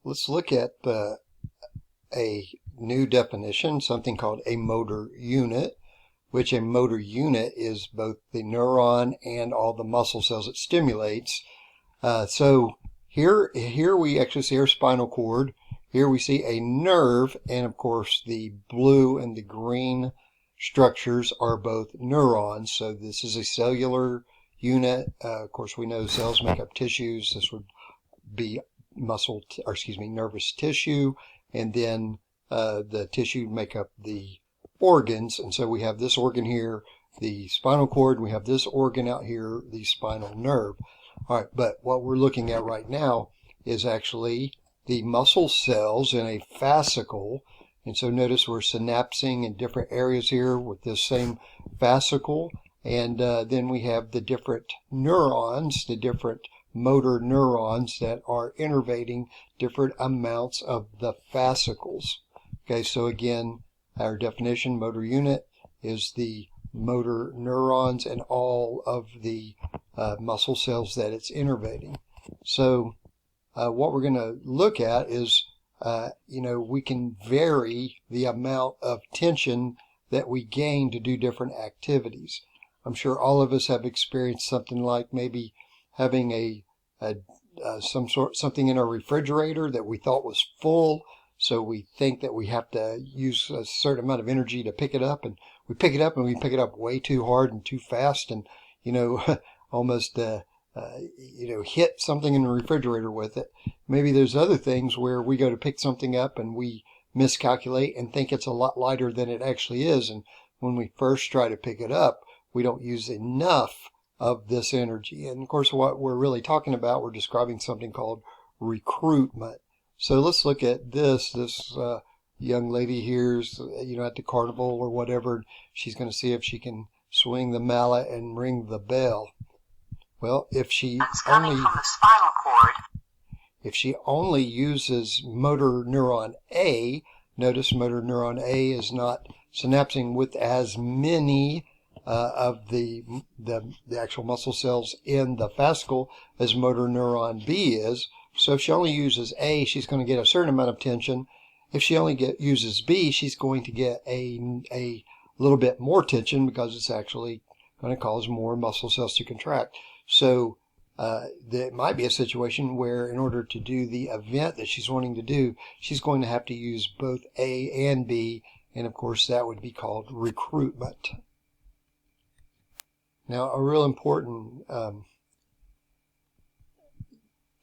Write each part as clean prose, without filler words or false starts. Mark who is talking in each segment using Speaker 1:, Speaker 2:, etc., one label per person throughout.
Speaker 1: let's look at a new definition, something called a motor unit, which a motor unit is both the neuron and all the muscle cells it stimulates. So here we actually see our spinal cord. Here we see a nerve, and of course the blue and the green structures are both neurons. So this is a cellular unit. Of course, we know cells make up tissues. This would be nervous tissue, and then the tissue make up the organs. And so we have this organ here, the spinal cord. We have this organ out here, the spinal nerve. All right, but what we're looking at right now is actually the muscle cells in a fascicle. And so notice we're synapsing in different areas here with this same fascicle. And then we have the different neurons, the different motor neurons that are innervating different amounts of the fascicles. Okay, so again, our definition, motor unit, is the motor neurons and all of the muscle cells that it's innervating. So what we're going to look at is, we can vary the amount of tension that we gain to do different activities. I'm sure all of us have experienced something like maybe having something in our refrigerator that we thought was full, so we think that we have to use a certain amount of energy to pick it up, and we pick it up and we pick it up way too hard and too fast, and almost hit something in the refrigerator with it. Maybe there's other things where we go to pick something up and we miscalculate and think it's a lot lighter than it actually is, and when we first try to pick it up, we don't use enough of this energy. And of course, what we're really talking about, we're describing something called recruitment. So let's look at this young lady here's at the carnival or whatever. She's going to see if she can swing the mallet and ring the bell. Well, if she only uses motor neuron A, notice motor neuron A is not synapsing with as many of the actual muscle cells in the fascicle as motor neuron B is. So if she only uses A, she's going to get a certain amount of tension. If she only uses B, she's going to get a little bit more tension because it's actually going to cause more muscle cells to contract. So there might be a situation where in order to do the event that she's wanting to do, she's going to have to use both A and B, and of course that would be called recruitment. Now, a real important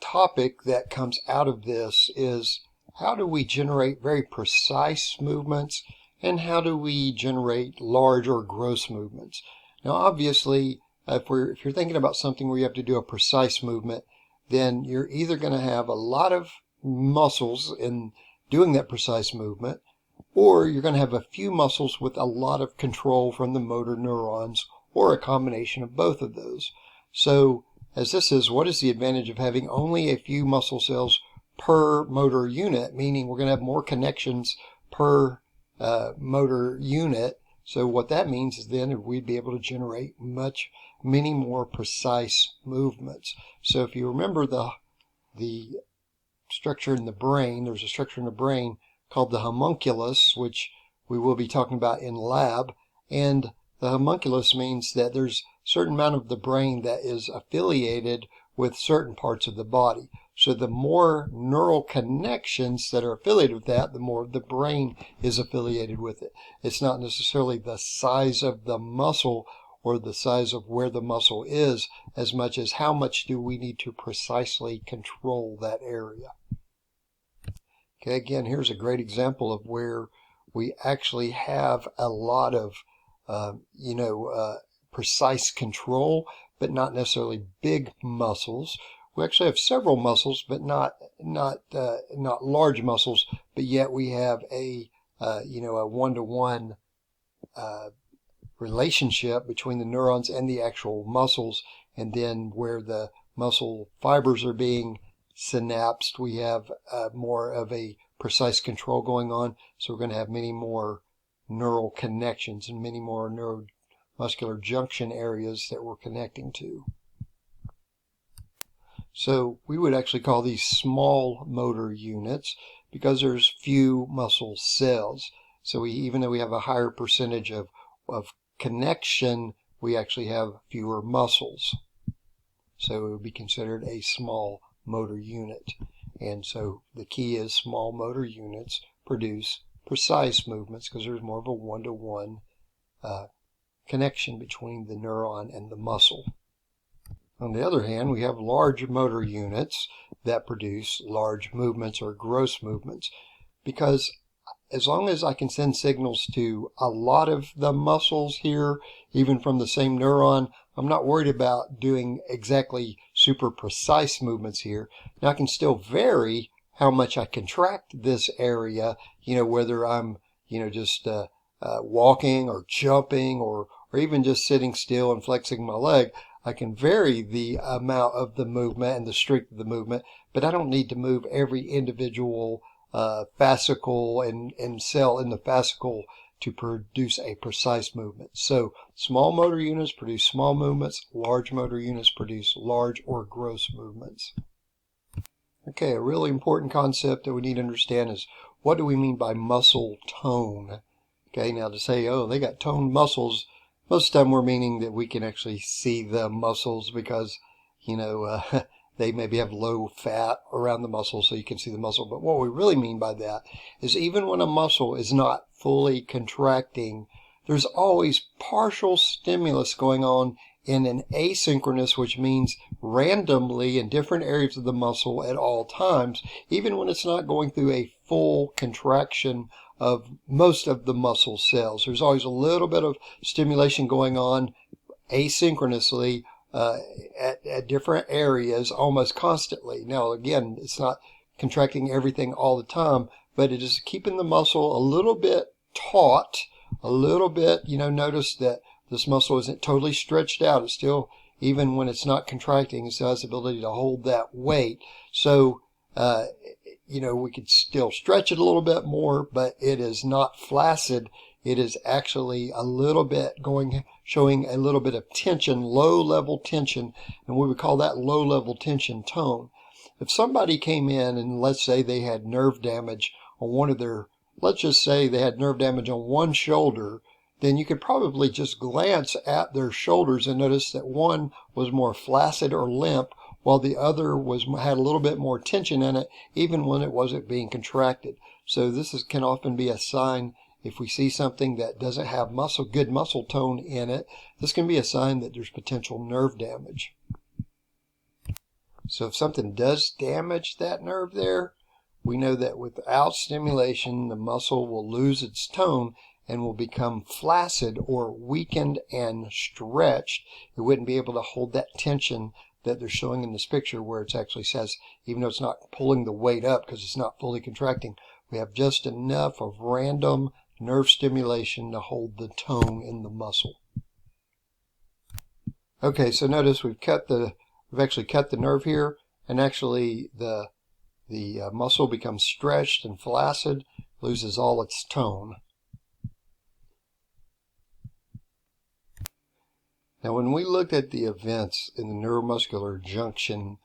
Speaker 1: topic that comes out of this is how do we generate very precise movements and how do we generate large or gross movements? Now, obviously, if you're thinking about something where you have to do a precise movement, then you're either going to have a lot of muscles in doing that precise movement, or you're going to have a few muscles with a lot of control from the motor neurons, or a combination of both of those. So, as this is, what is the advantage of having only a few muscle cells per motor unit, meaning we're going to have more connections per motor unit. So what that means is then we'd be able to generate many more precise movements. So if you remember the structure in the brain, there's a structure in the brain called the homunculus, which we will be talking about in lab. And the homunculus means that there's a certain amount of the brain that is affiliated with certain parts of the body. So the more neural connections that are affiliated with that, the more the brain is affiliated with it. It's not necessarily the size of the muscle or the size of where the muscle is as much as how much do we need to precisely control that area. Okay, again, here's a great example of where we actually have a lot of precise control, but not necessarily big muscles. We actually have several muscles, but not large muscles. But yet we have a one-to-one relationship between the neurons and the actual muscles. And then where the muscle fibers are being synapsed, we have more of a precise control going on. So we're going to have many more neural connections and many more neuromuscular junction areas that we're connecting to. So we would actually call these small motor units because there's few muscle cells. So even though we have a higher percentage of connection, we actually have fewer muscles. So it would be considered a small motor unit. And so the key is small motor units produce precise movements because there's more of a one-to-one connection between the neuron and the muscle. On the other hand, we have large motor units that produce large movements or gross movements, because as long as I can send signals to a lot of the muscles here, even from the same neuron, I'm not worried about doing exactly super precise movements here. Now I can still vary how much I contract this area, whether I'm, just walking or jumping or even just sitting still and flexing my leg. I can vary the amount of the movement and the strength of the movement, but I don't need to move every individual fascicle and cell in the fascicle to produce a precise movement. So small motor units produce small movements, large motor units produce large or gross movements. Okay, a really important concept that we need to understand is, what do we mean by muscle tone? Okay, now to say, oh, they got toned muscles, most of the time we're meaning that we can actually see the muscles because, they maybe have low fat around the muscle so you can see the muscle. But what we really mean by that is, even when a muscle is not fully contracting, there's always partial stimulus going on in an asynchronous, which means randomly in different areas of the muscle at all times, even when it's not going through a full contraction of most of the muscle cells. There's always a little bit of stimulation going on asynchronously at different areas almost constantly. Now, again, it's not contracting everything all the time, but it is keeping the muscle a little bit taut, a little bit, notice that this muscle isn't totally stretched out. It's still, even when it's not contracting, it still has the ability to hold that weight. So, we could still stretch it a little bit more, but it is not flaccid. It is actually a little bit showing a little bit of tension, low level tension, and we would call that low level tension tone. If somebody came in and let's say they had nerve damage on let's just say they had nerve damage on one shoulder, then you could probably just glance at their shoulders and notice that one was more flaccid or limp, while the other had a little bit more tension in it, even when it wasn't being contracted. So this can often be a sign. If we see something that doesn't have good muscle tone in it, this can be a sign that there's potential nerve damage. So if something does damage that nerve there, we know that without stimulation, the muscle will lose its tone and will become flaccid or weakened and stretched. It wouldn't be able to hold that tension that they're showing in this picture, where it actually says, even though it's not pulling the weight up because it's not fully contracting, we have just enough of random nerve stimulation to hold the tone in the muscle. Okay, so notice we've actually cut the nerve here, and actually the muscle becomes stretched and flaccid, loses all its tone. Now, when we looked at the events in the neuromuscular junction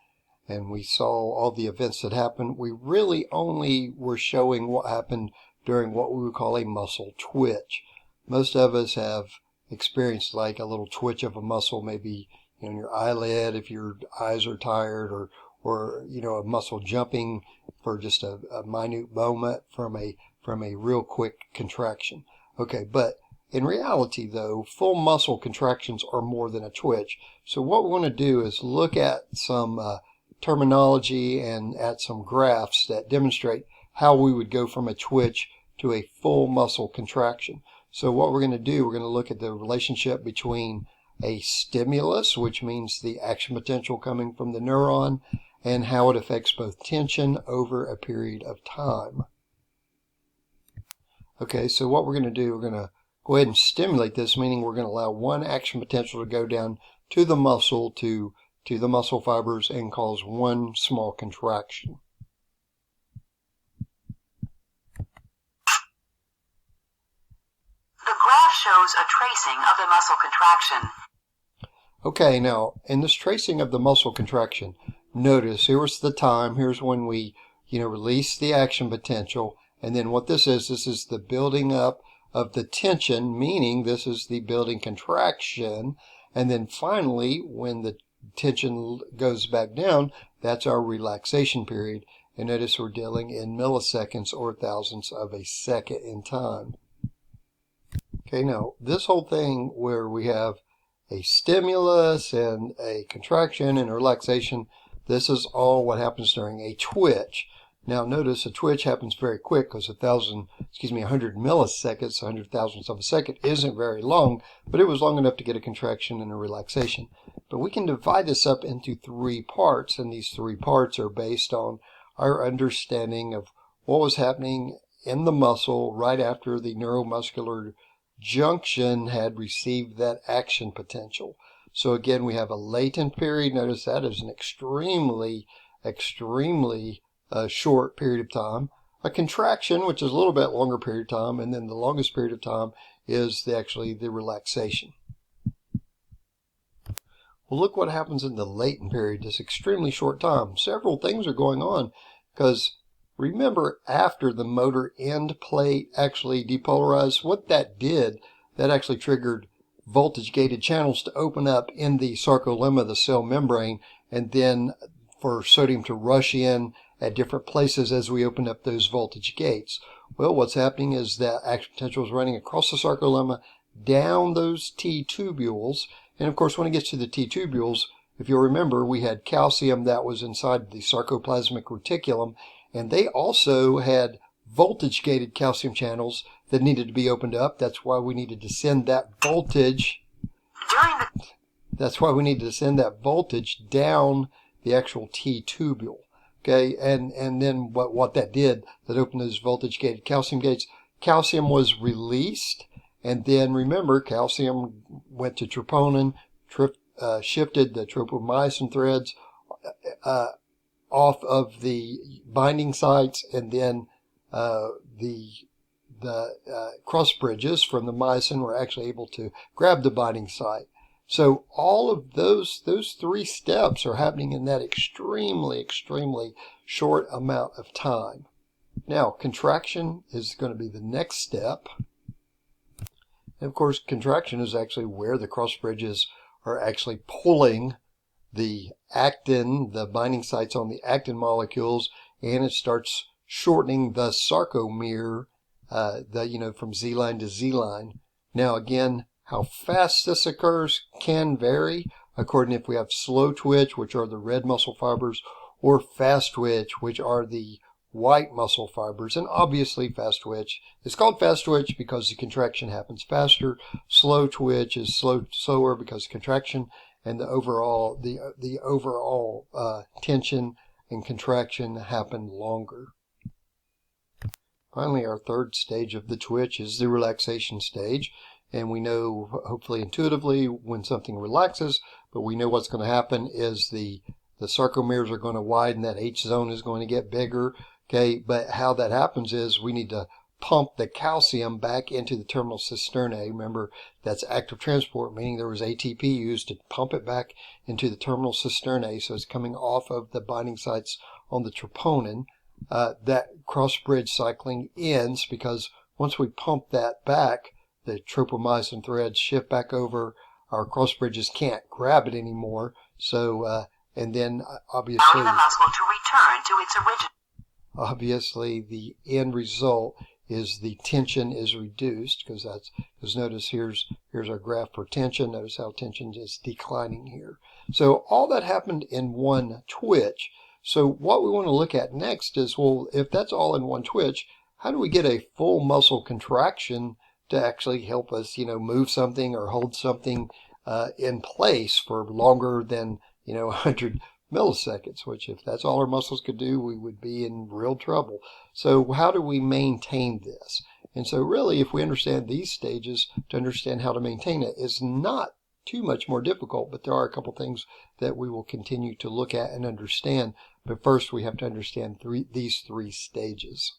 Speaker 1: and we saw all the events that happened, we really only were showing what happened during what we would call a muscle twitch. Most of us have experienced like a little twitch of a muscle, maybe in your eyelid if your eyes are tired, or a muscle jumping for just a minute moment from a real quick contraction. Okay, but in reality, though, full muscle contractions are more than a twitch. So what we want to do is look at some terminology and at some graphs that demonstrate how we would go from a twitch to a full muscle contraction. So what we're going to do, we're going to look at the relationship between a stimulus, which means the action potential coming from the neuron, and how it affects both tension over a period of time. Okay, so what we're going to do, we're going to go ahead and stimulate this, meaning we're going to allow one action potential to go down to the muscle, to the muscle fibers, and cause one small contraction.
Speaker 2: The graph shows a tracing of the muscle contraction.
Speaker 1: Okay, now in this tracing of the muscle contraction, notice here's the time. Here's when we, release the action potential. And then what this is the building up of the tension, meaning this is the building contraction. And then finally, when the tension goes back down, that's our relaxation period. And notice we're dealing in milliseconds or thousandths of a second in time. Okay, now this whole thing where we have a stimulus and a contraction and a relaxation, this is all what happens during a twitch. Now notice a twitch happens very quick because 100 milliseconds, 100 thousandths of a second isn't very long, but it was long enough to get a contraction and a relaxation. But we can divide this up into 3 parts, and these 3 parts are based on our understanding of what was happening in the muscle right after the neuromuscular junction had received that action potential. So again, we have a latent period. Notice that is an extremely short period of time. A contraction, which is a little bit longer period of time, and then the longest period of time is actually the relaxation. Well, look what happens in the latent period, this extremely short time. Several things are going on because remember, after the motor end plate actually depolarized, what that did, that actually triggered voltage-gated channels to open up in the sarcolemma, the cell membrane, and then for sodium to rush in at different places as we open up those voltage gates. Well, what's happening is that action potential is running across the sarcolemma, down those T tubules, and of course when it gets to the T tubules, if you'll remember, we had calcium that was inside the sarcoplasmic reticulum, and they also had voltage-gated calcium channels that needed to be opened up. That's why we needed to send that voltage. That's why we needed to send that voltage down the actual T tubule. Okay, and then what that did, that opened those voltage-gated calcium gates. Calcium was released, and then remember, calcium went to troponin, shifted the tropomyosin threads off of the binding sites, and then the cross bridges from the myosin were actually able to grab the binding site. So all of those 3 steps are happening in that extremely short amount of time. Now, contraction is going to be the next step. And of course, contraction is actually where the cross bridges are actually pulling the actin, the binding sites on the actin molecules, and it starts shortening the sarcomere, from Z line to Z line. Now again, how fast this occurs can vary according if we have slow twitch, which are the red muscle fibers, or fast twitch, which are the white muscle fibers. And obviously fast twitch is called fast twitch because the contraction happens faster. Slow twitch is slower because contraction and the overall tension and contraction happen longer. Finally, our 3rd stage of the twitch is the relaxation stage. And we know, hopefully intuitively, when something relaxes, but we know what's going to happen is the sarcomeres are going to widen, that H zone is going to get bigger. Okay, but how that happens is we need to pump the calcium back into the terminal cisternae. Remember, that's active transport, meaning there was ATP used to pump it back into the terminal cisternae, so it's coming off of the binding sites on the troponin. That cross-bridge cycling ends because once we pump that back, the tropomyosin threads shift back over. Our cross bridges can't grab it anymore. So, and then obviously,
Speaker 2: allowing the muscle to return to its original.
Speaker 1: Obviously, the end result is the tension is reduced because notice here's our graph for tension. Notice how tension is declining here. So all that happened in one twitch. So what we want to look at next is, well, if that's all in one twitch, how do we get a full muscle contraction to actually help us, move something or hold something in place for longer than, 100 milliseconds, which if that's all our muscles could do, we would be in real trouble. So how do we maintain this? And so really, if we understand these stages, to understand how to maintain it is not too much more difficult, but there are a couple things that we will continue to look at and understand. But first, we have to understand these 3 stages.